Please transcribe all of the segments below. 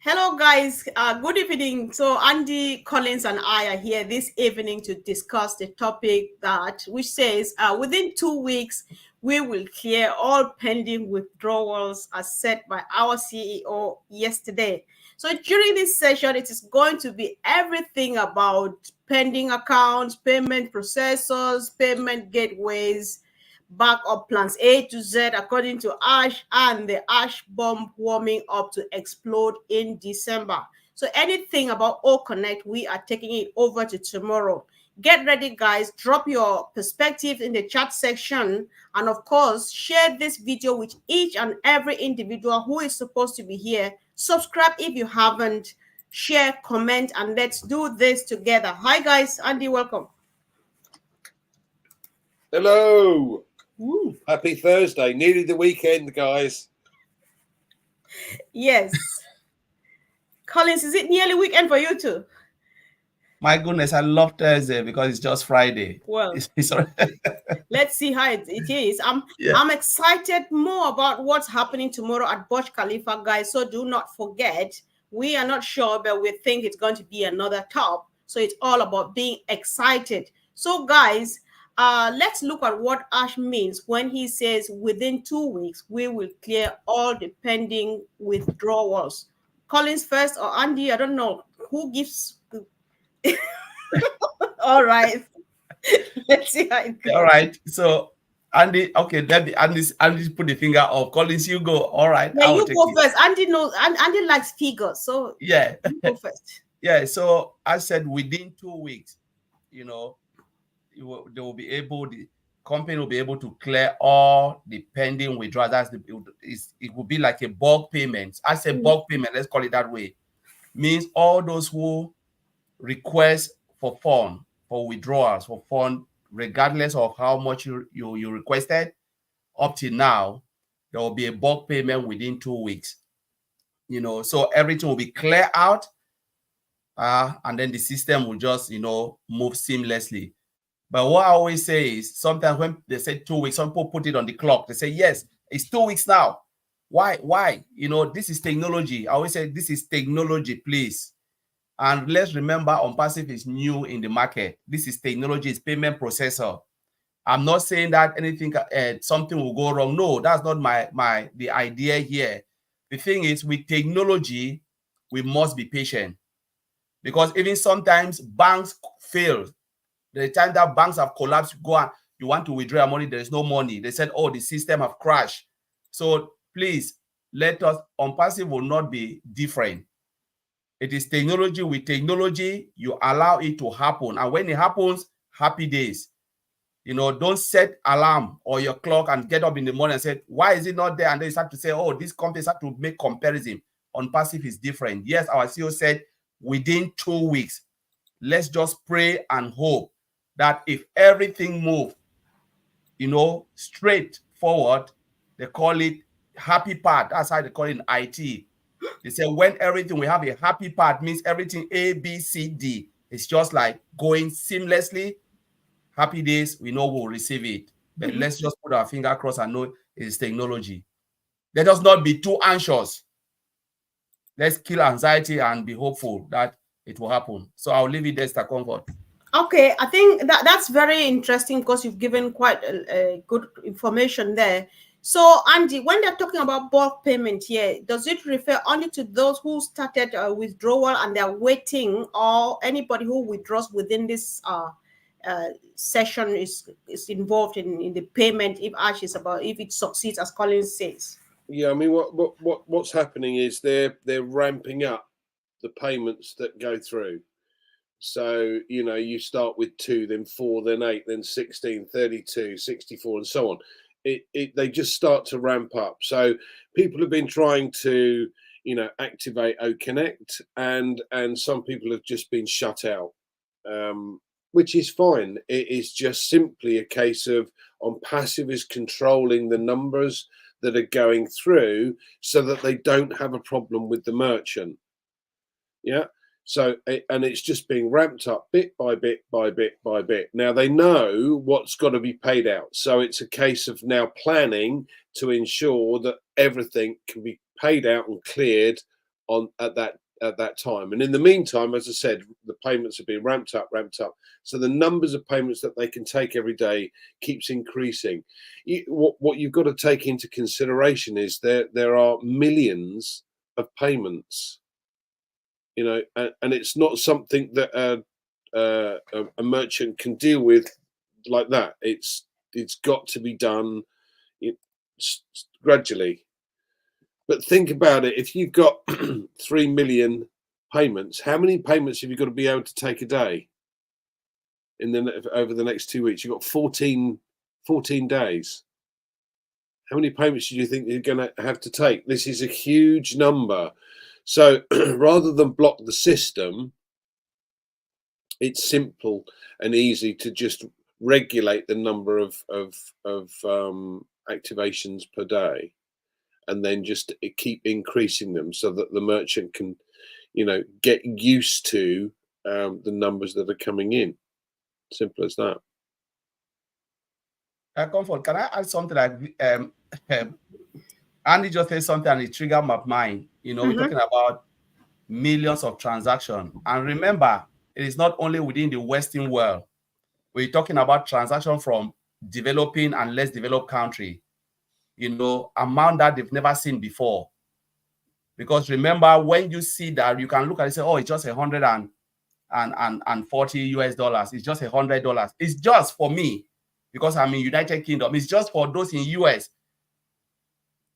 Hello, guys. Good evening. So, Andy Collins and I are here this evening to discuss the topic which says within 2 weeks we will clear all pending withdrawals as set by our CEO yesterday. So, during this session, it is going to be everything about pending accounts, payment processors, payment gateways, backup plans A to Z according to Ash, and the Ash bomb warming up to explode in December. So anything about O Connect, we are taking it over to tomorrow. Get ready, guys. Drop your perspective in the chat section. And of course, share this video with each and every individual who is supposed to be here. Subscribe if you haven't. Share, comment, and let's do this together. Hi, guys. Andy, welcome. Hello. Woo. Happy Thursday. Nearly the weekend, guys. Yes. Collins, is it nearly weekend for you too? My goodness, I love Thursday because it's just Friday. Well, it's let's see how it is. I'm excited more about what's happening tomorrow at Burj Khalifa, guys. So do not forget, we are not sure, but we think it's going to be another top. So it's all about being excited. So guys, let's look at what Ash means when he says within 2 weeks, we will clear all the pending withdrawals. Collins first or Andy, I don't know. Who gives... All right. Let's see how it goes. All right. So Andy, okay, let Andy put the finger up. Collins, you go. All right. Yeah, you go first. Andy knows. Andy likes figures, so yeah, you go first. Yeah. So I said within 2 weeks, they will be able. The company will be able to clear all the pending withdrawals. It will be like a bulk payment. I said bulk payment. Let's call it that way. Means all those who request for fund, for withdrawals, for fund, regardless of how much you requested, up till now, there will be a bulk payment within 2 weeks. So everything will be clear out, and then the system will just, move seamlessly. But what I always say is, sometimes when they say 2 weeks, some people put it on the clock. They say, yes, it's 2 weeks now. Why? This is technology. I always say, this is technology, please. And let's remember, ONPASSIVE is new in the market. This is technology, it's payment processor. I'm not saying that anything, something will go wrong. No, that's not the idea here. The thing is, with technology, we must be patient, because even sometimes banks fail. The time that banks have collapsed, you want to withdraw your money, there is no money. They said, oh, the system have crashed. So please, ONPASSIVE will not be different. It is technology. With technology, you allow it to happen. And when it happens, happy days. Don't set alarm or your clock and get up in the morning and say, why is it not there? And then you start to say, oh, these companies have to make comparison. ONPASSIVE is different. Yes, our CEO said within 2 weeks. Let's just pray and hope that if everything moves, straight forward, they call it happy path. That's how they call it in IT. They say when everything, we have a happy path, means everything A, B, C, D. It's just like going seamlessly. Happy days, we know we'll receive it. But let's just put our finger across and know it's technology. Let us not be too anxious. Let's kill anxiety and be hopeful that it will happen. So I'll leave it there, Mr. Comfort. Okay, I think that's very interesting because you've given quite a good information there. So, Andy, when they're talking about bulk payment here, does it refer only to those who started withdrawal and they're waiting, or anybody who withdraws within this session is involved in the payment if it succeeds, as Collins says? Yeah, I mean, what's happening is they're ramping up the payments that go through. So, you start with 2, then 4, then 8, then 16, 32, 64, and so on. They just start to ramp up. So people have been trying to, activate O Connect, and some people have just been shut out, which is fine. It is just simply a case of ONPASSIVE is controlling the numbers that are going through so that they don't have a problem with the merchant. Yeah. So, and it's just being ramped up bit by bit by bit by bit. Now they know what's got to be paid out. So it's a case of now planning to ensure that everything can be paid out and cleared on at that time. And in the meantime, as I said, the payments are being ramped up. So the numbers of payments that they can take every day keeps increasing. What you've got to take into consideration is there are millions of payments, you know, and it's not something that a merchant can deal with like that. It's got to be done gradually. But think about it. If you've got 3 million payments, how many payments have you got to be able to take a day over the next 2 weeks? You've got 14 days. How many payments do you think you're going to have to take? This is a huge number. So rather than block the system, it's simple and easy to just regulate the number of activations per day, and then just keep increasing them so that the merchant can, you know, get used to the numbers that are coming in. Simple as that. Comfort, can I add something? Like Andy just said something and it triggered my mind. You know, we're talking about millions of transactions. And remember, it is not only within the Western world. We're talking about transactions from developing and less developed country. You know, amount that they've never seen before. Because remember, when you see that, you can look at it and say, oh, it's just $140 US. It's just $100. It's just for me, because I'm in United Kingdom. It's just for those in US.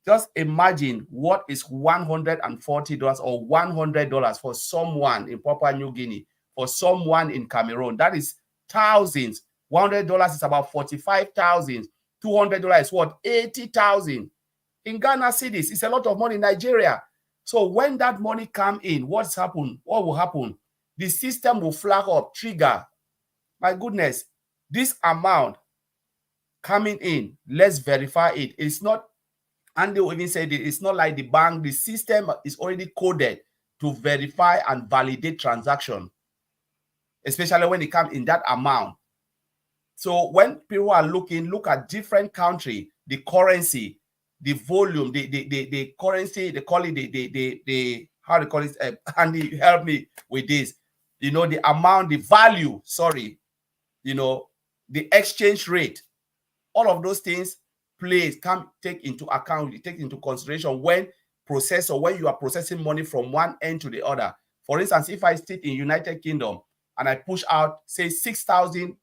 Just imagine what is $140 or $100 for someone in Papua New Guinea, for someone in Cameroon. That is thousands. $100 is about 45,000. $200 is what? 80,000. In Ghana cedis, it's a lot of money in Nigeria. So when that money come in, what's happened? What will happen? The system will flag up, trigger. My goodness, this amount coming in, let's verify it. It's not, and they will even say it's not like the bank. The system is already coded to verify and validate transaction, especially when it comes in that amount. So when people are looking, look at different country, the currency, the volume, the currency, they call it the how they call it, Andy, help me with this. You know, the amount, the value, sorry, you know, the exchange rate, all of those things can take into account, take into consideration when you are processing money from one end to the other. For instance, if I sit in United Kingdom and I push out, say, 6,000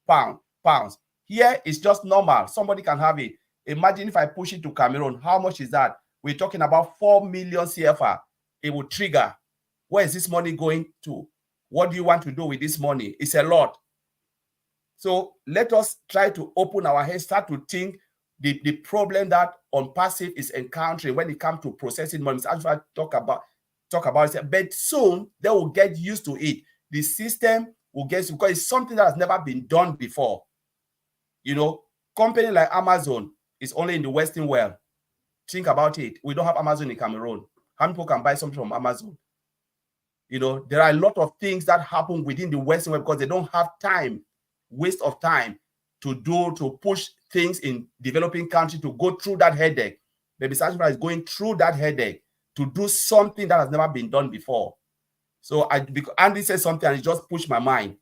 pounds, here it's just normal. Somebody can have it. Imagine if I push it to Cameroon, how much is that? We're talking about 4 million CFR. It will trigger. Where is this money going to? What do you want to do with this money? It's a lot. So let us try to open our heads, start to think the problem that ONPASSIVE is encountering when it comes to processing money. As I talk about it, but soon they will get used to it. The system will get, because it's something that has never been done before. You know, company like Amazon is only in the Western world. Think about it. We don't have Amazon in Cameroon. How many people can buy something from Amazon? You know, there are a lot of things that happen within the Western world because they don't have time, waste of time to push things in developing countries to go through that headache. Maybe Sanfra is going through that headache to do something that has never been done before. So Andy said something and it just pushed my mind.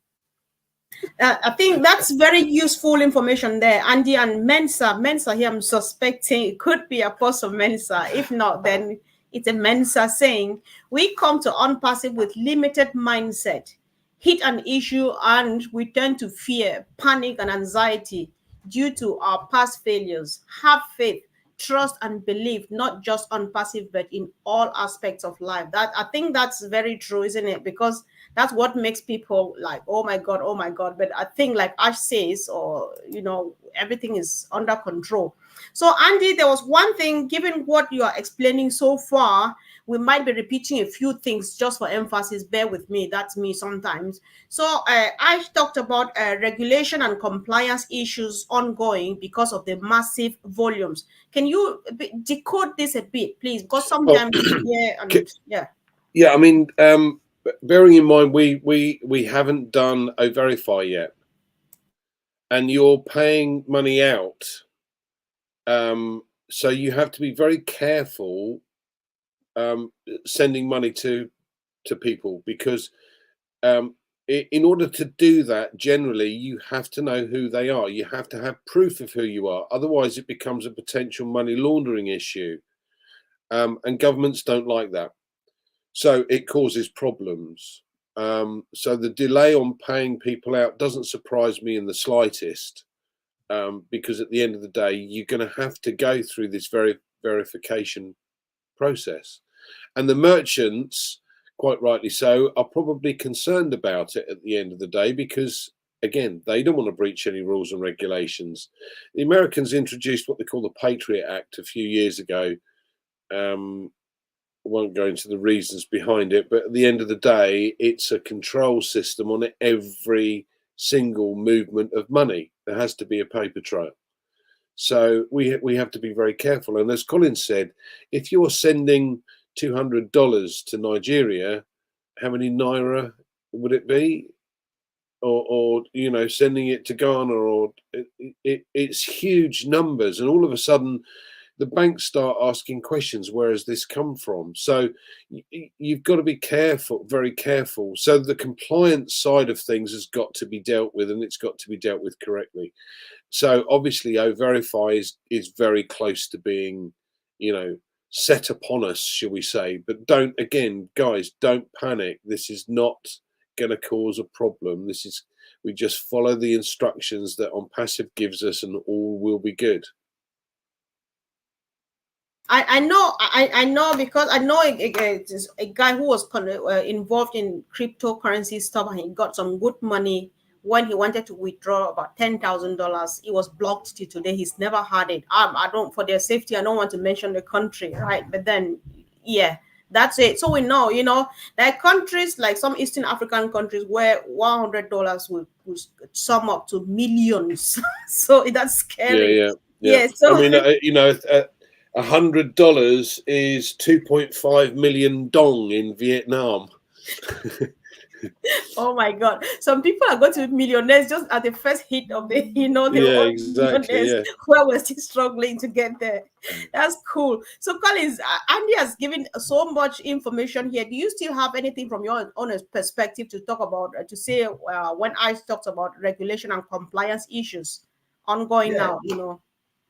I think that's very useful information there, Andy. And Mensa here, I'm suspecting it could be Apostle Mensa. If not, then it's a Mensa saying, we come to ONPASSIVE with limited mindset, hit an issue, and we turn to fear, panic, and anxiety due to our past failures. Have faith, trust, and believe, not just ONPASSIVE, but in all aspects of life. That, I think that's very true, isn't it? Because that's what makes people like, oh my God. But I think, like Ash says, or, you know, everything is under control. So, Andy, there was one thing, given what you are explaining so far, we might be repeating a few things just for emphasis. Bear with me. That's me sometimes. So, Ash talked about regulation and compliance issues ongoing because of the massive volumes. Can you decode this a bit, please? Because sometimes, yeah, I mean, bearing in mind we haven't done a verify yet, and you're paying money out, so you have to be very careful sending money to people, because in order to do that, generally you have to know who they are. You have to have proof of who you are. Otherwise, it becomes a potential money laundering issue, and governments don't like that. So it causes problems. So the delay on paying people out doesn't surprise me in the slightest, because at the end of the day, you're going to have to go through this verification process. And the merchants, quite rightly so, are probably concerned about it at the end of the day, because, again, they don't want to breach any rules and regulations. The Americans introduced what they call the Patriot Act a few years ago. I won't go into the reasons behind it, but at the end of the day, it's a control system on every single movement of money. There has to be a paper trail. So we have to be very careful. And as Colin said, if you're sending $200 to Nigeria, how many naira would it be? Or sending it to Ghana, or it's huge numbers. And all of a sudden, the banks start asking questions. Where has this come from? So you've got to be careful, very careful. So the compliance side of things has got to be dealt with, and it's got to be dealt with correctly. So obviously, O-Verify is very close to being, set upon us, shall we say. But guys, don't panic. This is not going to cause a problem. We just follow the instructions that ONPASSIVE gives us, and all will be good. I know because I know a guy who was involved in cryptocurrency stuff, and he got some good money when he wanted to withdraw about $10,000. It was blocked till today. He's never had it. I don't, for their safety, I don't want to mention the country, right? But then, yeah, that's it. So we know, there are countries like some Eastern African countries where $100 will sum up to millions. So that's scary. Yeah. So I mean, $100 is 2.5 million dong in Vietnam. Oh my God! Some people are going to be millionaires just at the first hit of the, exactly. Where we're still struggling to get there. That's cool. So, Collins, Andy has given so much information here. Do you still have anything from your own perspective to talk about, to say when I talked about regulation and compliance issues ongoing now?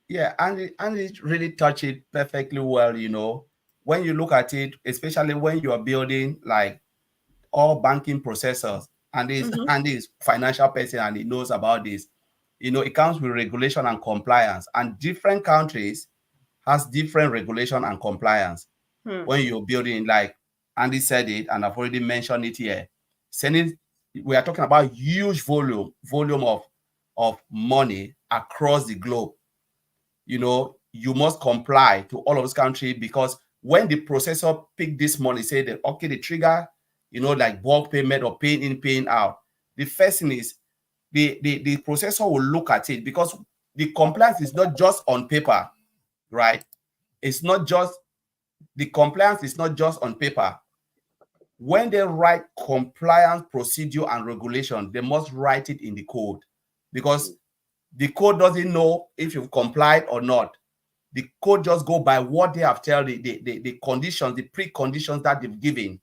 Yeah, and it really touched it perfectly well. When you look at it, especially when you are building like all banking processors, and this financial person, and he knows about this. It comes with regulation and compliance, and different countries has different regulation and compliance. When you're building, like Andy said it, and I've already mentioned it here, we are talking about huge volume of money across the globe. You must comply to all of those countries, because when the processor pick this money, say that, okay, the trigger, like bulk payment or paying in, paying out, the first thing is the processor will look at it, because the compliance is not just on paper, right? The compliance is not just on paper. When they write compliance procedure and regulation, they must write it in the code, because the code doesn't know if you've complied or not. The code just go by what they have told the conditions, the preconditions that they've given.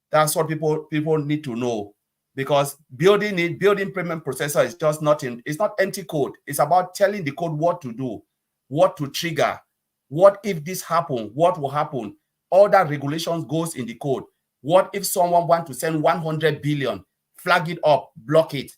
That's what people need to know, because building payment processor is just it's not empty code. It's about telling the code what to do, what to trigger, what if this happen, what will happen. All that regulations goes in the code. What if someone wants to send 100 billion, flag it up, block it,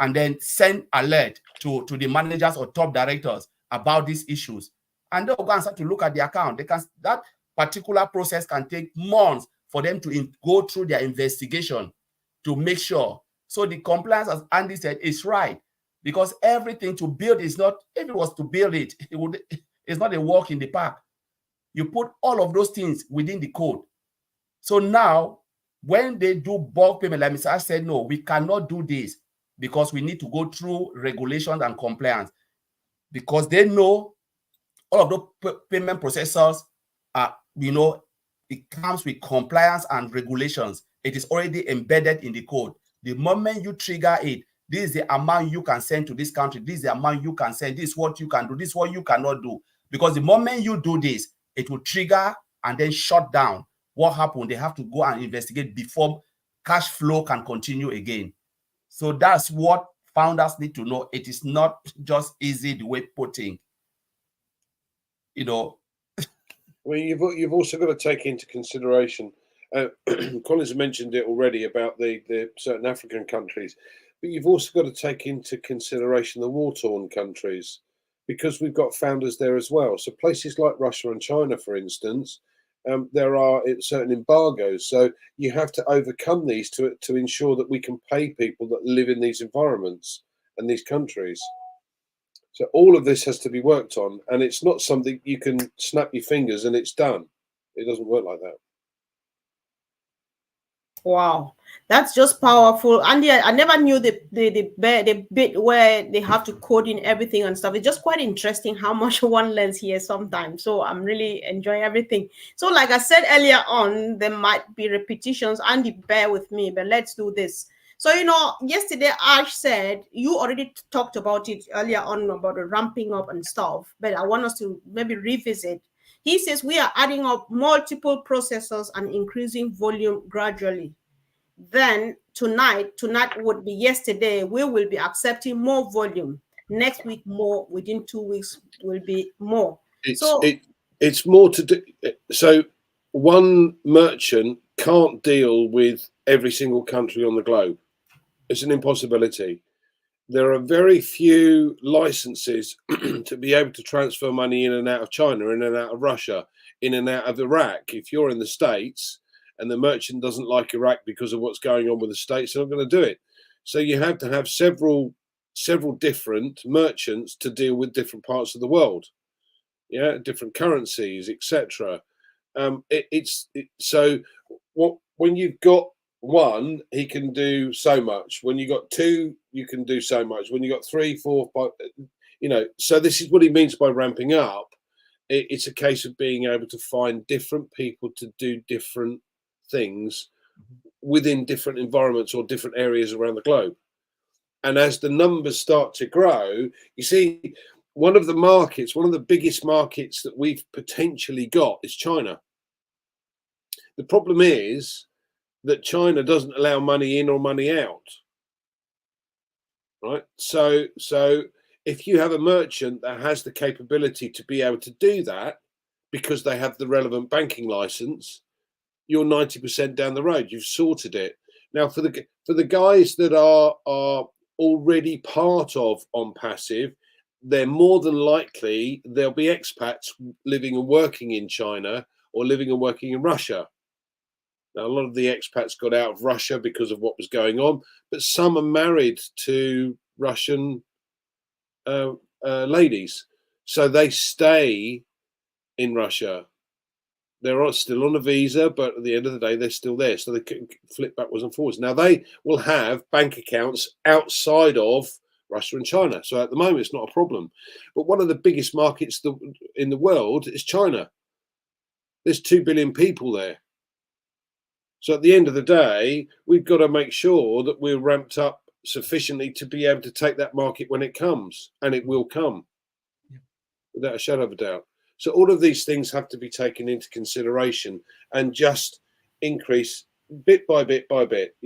and then send alert to the managers or top directors about these issues. And they'll go and start to look at the account. That particular process can take months for them to go through their investigation to make sure. So the compliance, as Andy said, is right, because everything to build is not, if it was to build it, it's not a walk in the park. You put all of those things within the code. So now, when they do bulk payment, like Mr. Ash said, no, we cannot do this, because we need to go through regulations and compliance, because they know all of those payment processors are, it comes with compliance and regulations. It is already embedded in the code. The moment you trigger it, this is the amount you can send to this country. This is the amount you can send. This is what you can do. This is what you cannot do. Because the moment you do this, it will trigger and then shut down, what happened? They have to go and investigate before cash flow can continue again. So that's what founders need to know. It is not just easy the way putting, you know. Well, you've also got to take into consideration. Collins mentioned it already about the certain African countries, but you've also got to take into consideration the war-torn countries, because we've got founders there as well. So places like Russia and China, for instance, there are certain embargoes. So you have to overcome these to ensure that we can pay people that live in these environments and these countries. So all of this has to be worked on, and it's not something you can snap your fingers and it's done. It doesn't work like that. Wow, that's just powerful. And I never knew the bit where they have to code in everything and stuff. It's just quite interesting how much one learns here sometimes. So I'm really enjoying everything. So like I said earlier on, there might be repetitions. Andy, bear with me, but let's do this. So, yesterday Ash said you already talked about it earlier on about the ramping up and stuff, but I want us to maybe revisit. He says we are adding up multiple processors and increasing volume gradually. Then tonight would be yesterday, we will be accepting more volume. Next week, more. Within 2 weeks, will be more. It's more to do. So one merchant can't deal with every single country on the globe. It's an impossibility. There are very few licenses to be able to transfer money in and out of China, in and out of Russia, in and out of Iraq. If you're in the States and the merchant doesn't like Iraq because of what's going on with the States, they're not going to do it. So you have to have several different merchants to deal with different parts of the world, different currencies, etc. So when you've got one, he can do so much. When you got two, you can do so much. When you got 3, 4, 5, so this is what he means by ramping up. It's a case of being able to find different people to do different things within different environments or different areas around the globe. And as the numbers start to grow, you see, one of the biggest markets that we've potentially got is China. The problem is that China doesn't allow money in or money out, right? So if you have a merchant that has the capability to be able to do that because they have the relevant banking license, you're 90% down the road. You've sorted it. Now, for the guys that are already part of ONPASSIVE, they're more than likely they'll be expats living and working in China or living and working in Russia. Now, a lot of the expats got out of Russia because of what was going on, but some are married to Russian ladies, so they stay in Russia. They're still on a visa, but at the end of the day, they're still there, so they can flip backwards and forwards. Now, they will have bank accounts outside of Russia and China, so at the moment, it's not a problem. But one of the biggest markets in the world is China. There's 2 billion people there. So at the end of the day, we've got to make sure that we're ramped up sufficiently to be able to take that market when it comes, and it will come, without a shadow of a doubt. So all of these things have to be taken into consideration and just increase bit by bit by bit,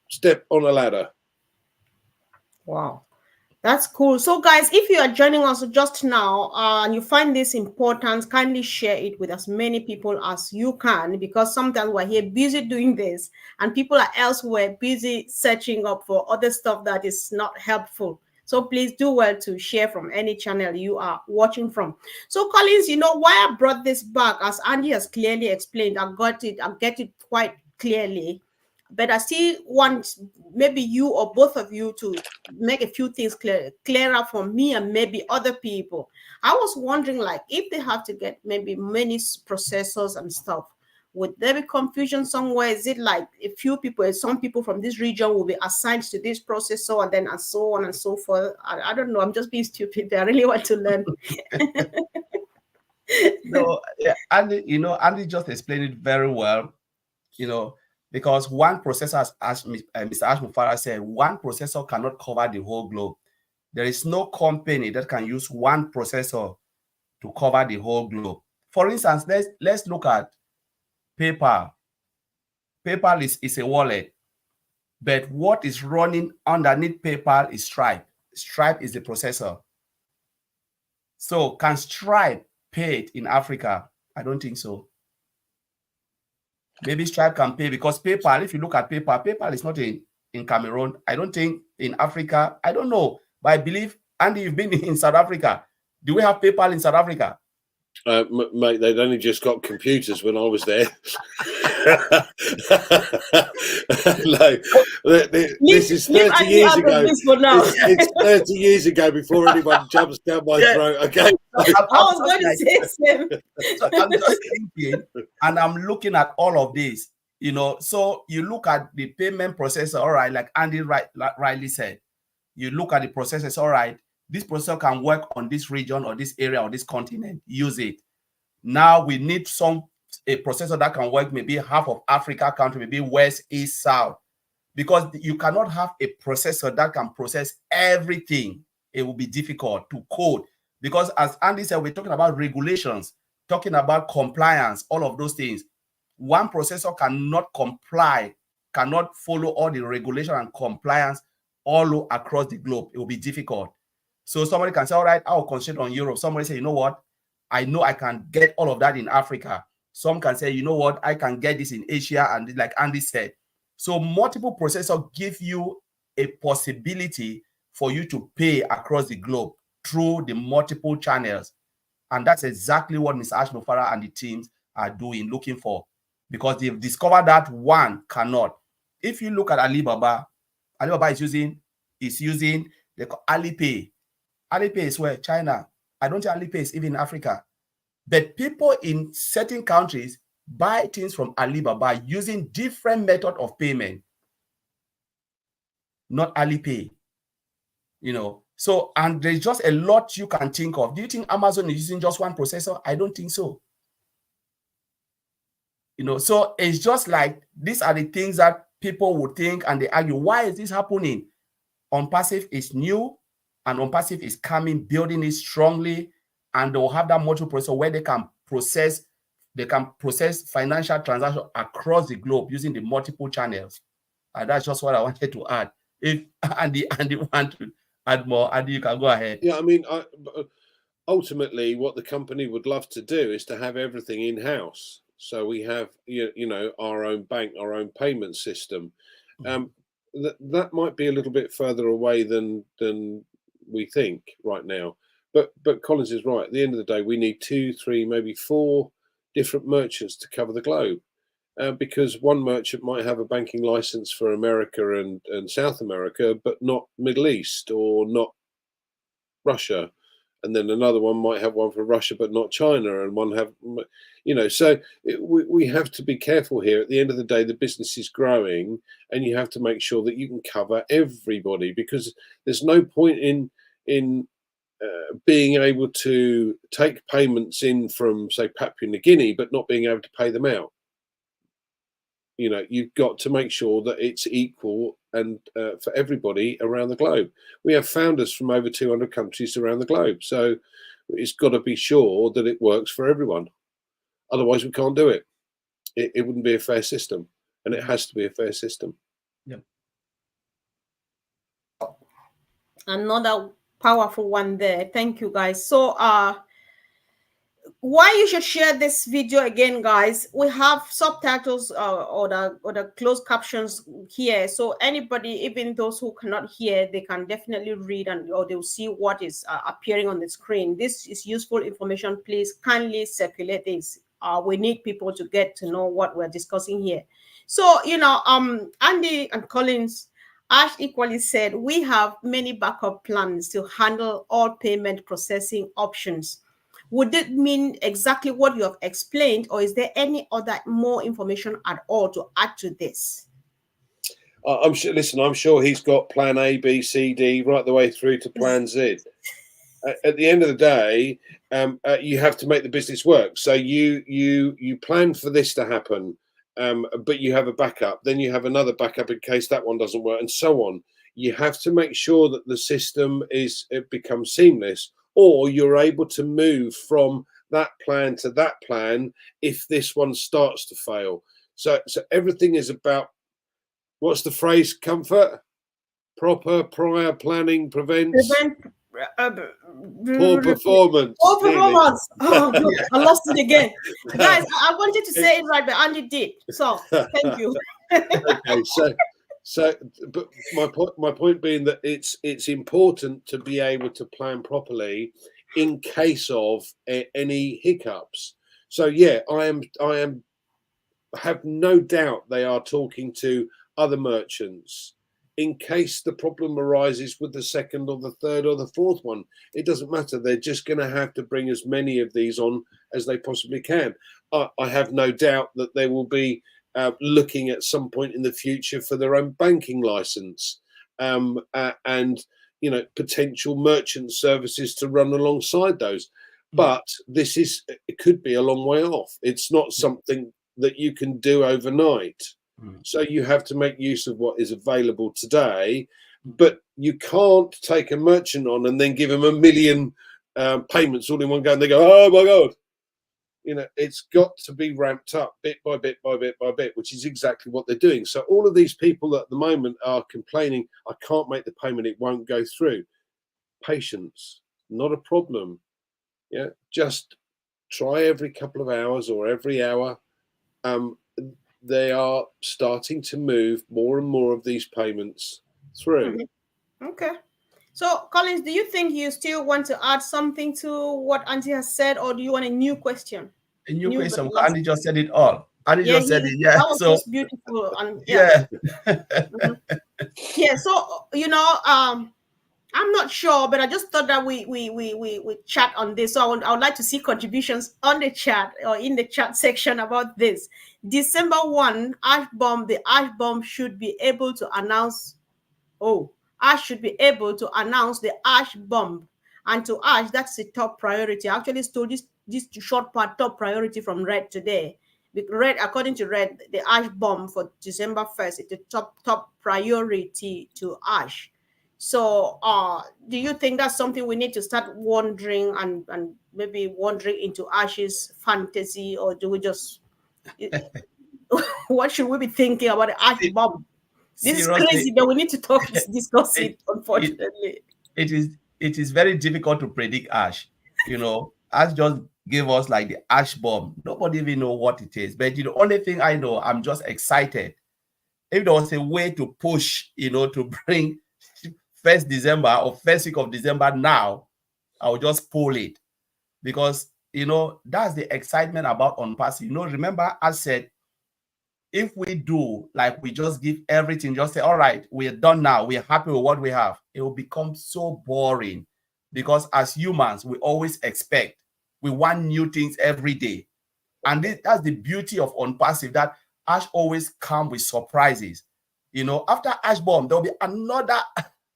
step on a ladder. Wow. That's cool. So, guys, if you are joining us just now and you find this important, kindly share it with as many people as you can, because sometimes we're here busy doing this and people are elsewhere busy searching up for other stuff that is not helpful. So please do well to share from any channel you are watching from. So, Collins, why I brought this back, as Andy has clearly explained, I get it quite clearly. But I still want maybe you or both of you to make a few things clearer for me and maybe other people. I was wondering, like, if they have to get maybe many processors and stuff, would there be confusion somewhere? Is it like some people from this region will be assigned to this processor and then and so on and so forth? I don't know. I'm just being stupid, but I really want to learn. No, yeah, Andy just explained it very well, because one processor, as Mr. Ashmufara said, one processor cannot cover the whole globe. There is no company that can use one processor to cover the whole globe. For instance, let's look at PayPal. PayPal is a wallet, but what is running underneath PayPal is Stripe. Stripe is the processor. So can Stripe pay it in Africa? I don't think so. Maybe Stripe can pay, because PayPal, if you look at PayPal, PayPal is not in Cameroon. I don't think in Africa. I don't know. But I believe, Andy, you've been in South Africa. Do we have PayPal in South Africa? Mate, they'd only just got computers when I was there. No, this is 30 years ago. It's 30 years ago before anyone jumps down my throat. Okay. I was going to say same. So I'm just thinking, and I'm looking at all of this, you know. So you look at the payment processor, all right, like Andy rightly said. You look at the processors, all right, this processor can work on this region or this area or this continent. Use it. Now we need a processor that can work maybe half of Africa country, maybe west, east, south, because you cannot have a processor that can process everything. It will be difficult to code, because as Andy said, we're talking about regulations, talking about compliance, all of those things. One processor cannot comply, cannot follow all the regulation and compliance all across the globe. It will be difficult. So somebody can say, all right, I'll concentrate on Europe. Somebody say, you know what? I know I can get all of that in Africa. Some can say, you know what? I can get this in Asia. And like Andy said, so multiple processors give you a possibility for you to pay across the globe through the multiple channels. And that's exactly what Ms. Ashnofara and the teams are doing, looking for, because they've discovered that one cannot. If you look at Alibaba, Alibaba is using the Alipay. Alipay is where? China. I don't think Alipay is even in Africa. But people in certain countries buy things from Alibaba using different method of payment, not Alipay. You know, so, and there's just a lot you can think of. Do you think Amazon is using just one processor? I don't think so. You know, so it's just like, these are the things that people would think and they argue, why is this happening? ONPASSIVE is new, and ONPASSIVE is coming, building it strongly, and they'll have that multiple processor where they can process financial transactions across the globe using the multiple channels. And that's just what I wanted to add. If Andy want to add more, Andy, you can go ahead. Yeah, I mean, ultimately, what the company would love to do is to have everything in-house. So we have, you know, our own bank, our own payment system. That might be a little bit further away than we think right now. But Collins is right. At the end of the day, we need 2, 3, maybe 4 different merchants to cover the globe, because one merchant might have a banking license for America and South America, but not Middle East or not Russia. And then another one might have one for Russia, but not China, and one have, you know, so we have to be careful here. At the end of the day, the business is growing, and you have to make sure that you can cover everybody, because there's no point in being able to take payments in from, say, Papua New Guinea, but not being able to pay them out. You know, you've got to make sure that it's equal and for everybody around the globe. We have founders from over 200 countries around the globe, so it's got to be sure that it works for everyone. Otherwise, we can't do it. It wouldn't be a fair system, and it has to be a fair system. Yeah. Another powerful one there. Thank you, guys. So why you should share this video again, guys, we have subtitles or the closed captions here, so anybody, even those who cannot hear, they can definitely read, or they'll see what is appearing on the screen. This is useful information. Please kindly circulate this. We need people to get to know what we're discussing here. So, you know, Andy and Collins, Ash equally said, we have many backup plans to handle all payment processing options. Would it mean exactly what you have explained, or is there any other more information at all to add to this? I'm sure. Listen, I'm sure he's got plan A, B, C, D, right the way through to plan Z. At the end of the day, you have to make the business work. So you plan for this to happen, but you have a backup. Then you have another backup in case that one doesn't work, and so on. You have to make sure that the system becomes seamless, or you're able to move from that plan to that plan if this one starts to fail. So everything is about, what's the phrase, Comfort? Proper prior planning prevents poor performance. Poor performance. Oh, good. I lost it again. Guys, I wanted to say it right, but Andy did. So thank you. Okay, so but my point being that it's important to be able to plan properly in case of any hiccups. So yeah, I have no doubt they are talking to other merchants in case the problem arises with the second or the third or the fourth one. It doesn't matter. They're just going to have to bring as many of these on as they possibly can. I have no doubt that they will be looking at some point in the future for their own banking license, and potential merchant services to run alongside those. But it could be a long way off. It's not something that you can do overnight. So you have to make use of what is available today, but you can't take a merchant on and then give them 1 million payments all in one go and they go, oh my God. It's got to be ramped up bit by bit by bit by bit, which is exactly what they're doing. So all of these people at the moment are complaining, I can't make the payment, it won't go through. Patience, not a problem. Yeah, just try every couple of hours or every hour. They are starting to move more and more of these payments through. Okay. So, Collins, do you think you still want to add something to what Andy has said, or do you want a new question? A new question. Andy just said it all. Andy just said it. Yeah. That was just beautiful. And yeah. Yeah. So, I'm not sure, but I just thought that we chat on this. So I would like to see contributions on the chat or in the chat section about this. December 1, Ash Bomb, the Ash Bomb should be able to announce, Ash should be able to announce the Ash Bomb. And to Ash, that's the top priority. I actually stole this short part, top priority from Red today. Red, according to Red, the Ash Bomb for December 1st is the top priority to Ash. So do you think that's something we need to start wondering and maybe wandering into Ash's fantasy, or do we just what should we be thinking about the Ash Bomb? This is crazy, but we need to discuss it, unfortunately. It is very difficult to predict Ash. Ash just gave us like the Ash Bomb. Nobody even know what it is. But the only thing I know, I'm just excited. If there was a way to push, to bring 1st December or first week of December now, I will just pull it, because that's the excitement about ONPASSIVE. Remember I said, if we do like we just give everything, just say, all right, we're done now, we're happy with what we have, it will become so boring, because as humans we always expect, we want new things every day. And that's the beauty of ONPASSIVE, that Ash always comes with surprises. After Ash Bomb, there'll be another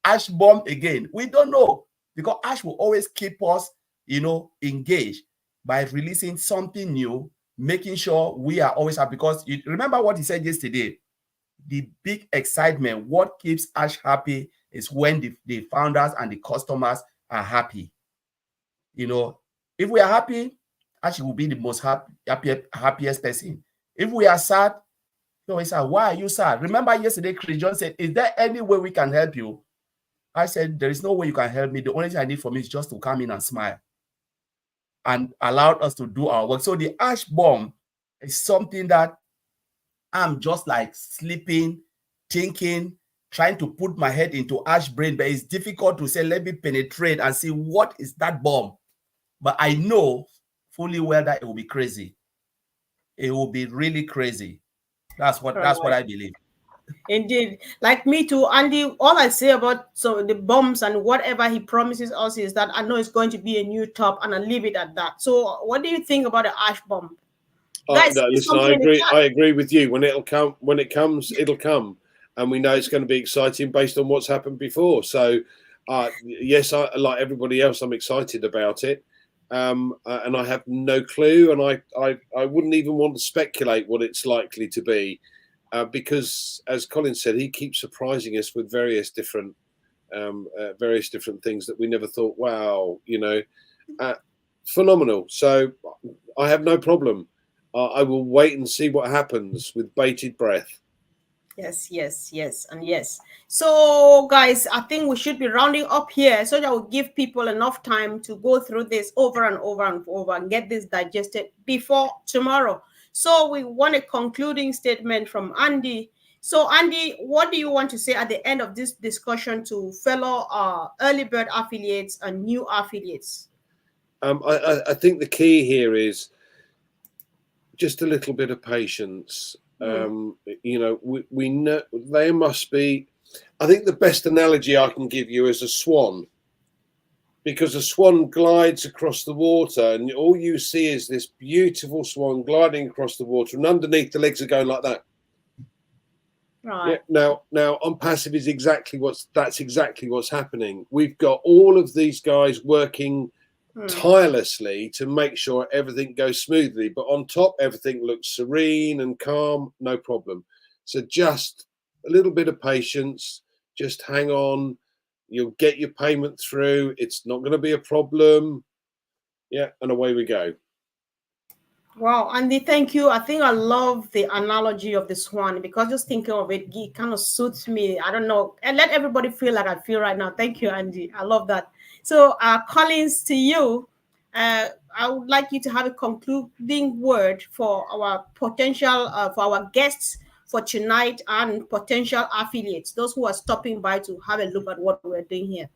Ash Bomb again. We don't know, because Ash will always keep us, engaged by releasing something new, making sure we are always happy. Because you remember what he said yesterday, the big excitement, what keeps Ash happy is when the founders and the customers are happy. If we are happy, Ash will be the most happiest person. If we are sad, he always say, why are you sad? Remember yesterday, Chris John said, is there any way we can help you? I said, there is no way you can help me. The only thing I need from you is just to come in and smile, and allowed us to do our work. So the Ash Bomb is something that I'm just like sleeping, thinking, trying to put my head into Ash brain, but it's difficult to say, let me penetrate and see what is that bomb. But I know fully well that it will be crazy. It will be really crazy. That's what I believe. Indeed, like me too, Andy. All I say about the bombs and whatever he promises us is that I know it's going to be a new top, and I'll leave it at that. So, what do you think about the Ash Bomb? Guys, no, listen, I agree. I agree with you. When it comes, it'll come, and we know it's going to be exciting based on what's happened before. So, yes, like everybody else, I'm excited about it, and I have no clue, and I wouldn't even want to speculate what it's likely to be. Because, as Colin said, he keeps surprising us with various different things that we never thought. Wow, phenomenal. So I have no problem. I will wait and see what happens with bated breath. Yes, yes, yes, and yes. So, guys, I think we should be rounding up here so that will give people enough time to go through this over and over and over and get this digested before tomorrow. So, we want a concluding statement from Andy. So, Andy, what do you want to say at the end of this discussion to fellow early bird affiliates and new affiliates? I think the key here is just a little bit of patience. You know, we know there must be. I think the best analogy I can give you is a swan, because a swan glides across the water, and all you see is this beautiful swan gliding across the water, and underneath the legs are going like that. Right. Yeah, now ONPASSIVE is exactly what's happening. We've got all of these guys working tirelessly to make sure everything goes smoothly, but on top everything looks serene and calm, no problem. So just a little bit of patience, just hang on, you'll get your payment through, it's not going to be a problem. Yeah, and away we go. Wow, Andy, thank you. I think I love the analogy of the swan because just thinking of it, it kind of suits me. I don't know. And let everybody feel like I feel right now. Thank you, Andy. I love that. So, Collins, to you, I would like you to have a concluding word for our potential, for our guests for tonight and potential affiliates, those who are stopping by to have a look at what we're doing here.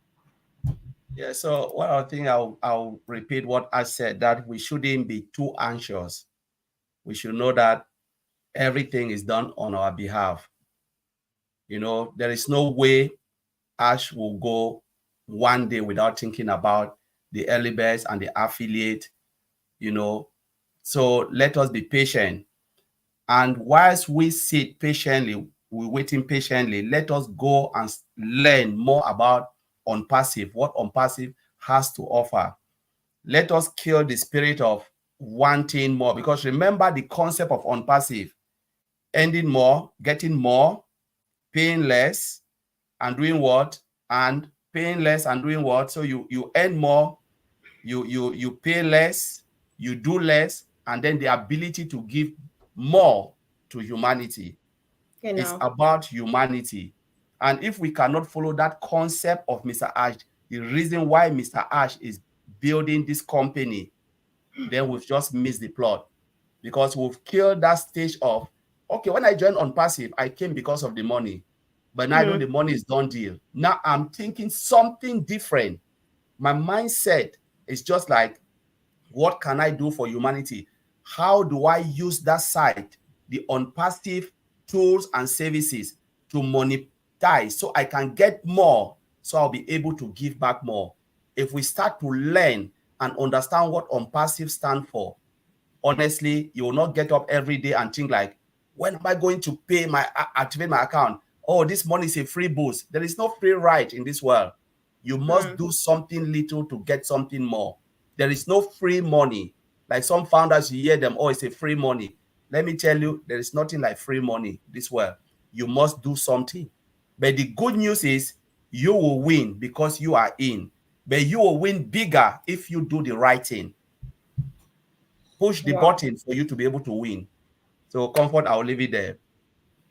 Yeah, so what I think I'll repeat what I said, that we shouldn't be too anxious. We should know that everything is done on our behalf. You know, there is no way Ash will go one day without thinking about the early birds and the affiliate, you know. So let us be patient. And whilst we sit patiently, we're waiting patiently, let us go and learn more about ONPASSIVE, what ONPASSIVE has to offer. Let us kill the spirit of wanting more, because remember the concept of ONPASSIVE: ending more, getting more, paying less, and doing what? And paying less and doing what? So you earn more, you pay less, you do less, and then the ability to give more to humanity. It's about humanity. And if we cannot follow that concept of Mr. Ash, the reason why Mr. Ash is building this company, then we've just missed the plot, because we've killed that stage of, okay, when I joined ONPASSIVE, I came because of the money, but now I know the money is done deal. Now I'm thinking something different. My mindset is just like, what can I do for humanity? How do I use that site, the ONPASSIVE tools and services, to monetize so I can get more, so I'll be able to give back more? If we start to learn and understand what ONPASSIVE stands for, honestly, you will not get up every day and think like, when am I going to pay activate my account? Oh, this money is a free boost. There is no free ride in this world. You must do something little to get something more. There is no free money. Like some founders, you hear them, oh, it's a free money. Let me tell you, there is nothing like free money this world. You must do something. But the good news is you will win because you are in. But you will win bigger if you do the right thing. Push the button for you to be able to win. So, Comfort, I'll leave it there.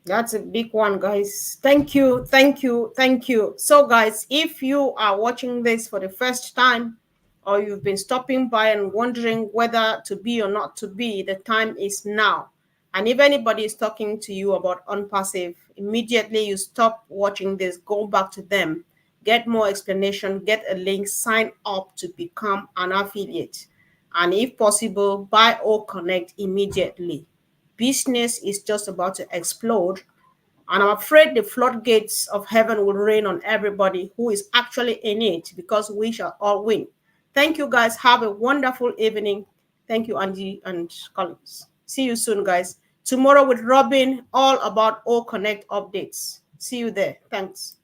That's a big one, guys. Thank you, thank you, thank you. So, guys, if you are watching this for the first time, or you've been stopping by and wondering whether to be or not to be, the time is now. And if anybody is talking to you about ONPASSIVE, immediately you stop watching this, go back to them, get more explanation, get a link, sign up to become an affiliate. And if possible, buy or connect immediately. Business is just about to explode, and I'm afraid the floodgates of heaven will rain on everybody who is actually in it, because we shall all win. Thank you, guys. Have a wonderful evening. Thank you, Angie and Collins. See you soon, guys. Tomorrow with Robin, all about All Connect updates. See you there. Thanks.